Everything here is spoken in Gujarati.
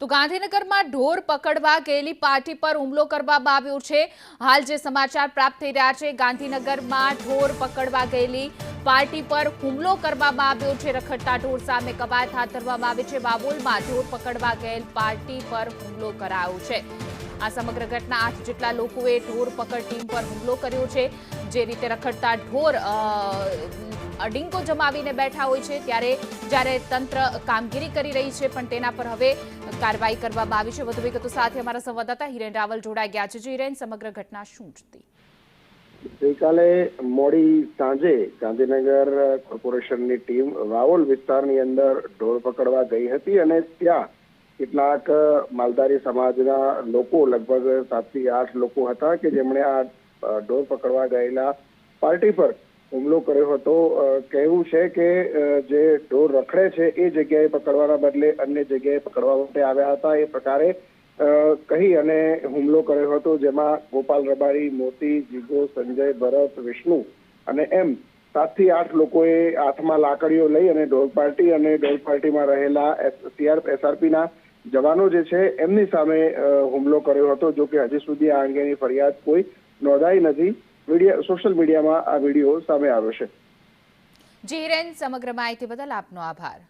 તો ગાંધીનગરમાં ઢોર પકડવા ગયેલી પાર્ટી પર હુમલો કરવામાં આવ્યો છે। હાલ જે સમાચાર પ્રાપ્ત થઈ રહ્યા છે, ગાંધીનગરમાં ઢોર પકડવા ગયેલી પાર્ટી પર હુમલો કરવામાં આવ્યો છે। રખડતા ઢોર સામે કવાયત હાથ ધરવામાં આવી છે। વાવોલમાં ઢોર પકડવા ગયેલ પાર્ટી પર હુમલો કરાયો છે। આ સમગ્ર ઘટના 8 જેટલા લોકોએ ઢોર પકડ ટીમ પર હુમલો કર્યો છે। જે રીતે રખડતા ઢોર અડિંકો જમાવીને બેઠા હોય છે, જ્યારે તંત્ર કામગીરી કરી રહી છે, પણ તેના પર હવે કાર્યવાહી કરવામાં આવી છે। વધુ વિગતો સાથે અમારા સંવાદદાતા હિરેન રાવલ જોડાઈ ગયા છે। હિરેન, સમગ્ર ઘટના શું હતી? ગઈકાલે મોડી સાંજે ગાંધીનગર કોર્પોરેશનની ટીમ વાવોલ વિસ્તારની અંદર ઢોર પકડવા ગઈ હતી અને ત્યાં કેટલાક માલધારી સમાજના લોકો, લગભગ 7 થી 8 લોકો હતા કે જેમણે આ ઢોર પકડવા ગયેલા પાર્ટી પર હુમલો કર્યો હતો। કહેવું છે કે જે ઢોર રખડે છે એ જગ્યાએ પકડવાના બદલે અન્ય જગ્યાએ પકડવા માટે આવ્યા હતા, એ પ્રકારે કહી અને હુમલો કર્યો હતો। જેમાં ગોપાલ રબારી, મોતી, જીગો, સંજય, ભરત, વિષ્ણુ અને એમ 7 થી 8 લોકોએ હાથમાં લાકડીઓ લઈ અને ઢોર પાર્ટીમાં રહેલા SRPના જવાનો જે છે એમની સામે હુમલો કર્યો હતો। જો કે હજી સુધી આ અંગેની ફરિયાદ કોઈ નોંધાઈ નથી। સોશિયલ મીડિયામાં આ વિડીયો સામે આવ્યો છે। જી હિરેન, સમગ્ર માહિતી બદલ આપનો આભાર।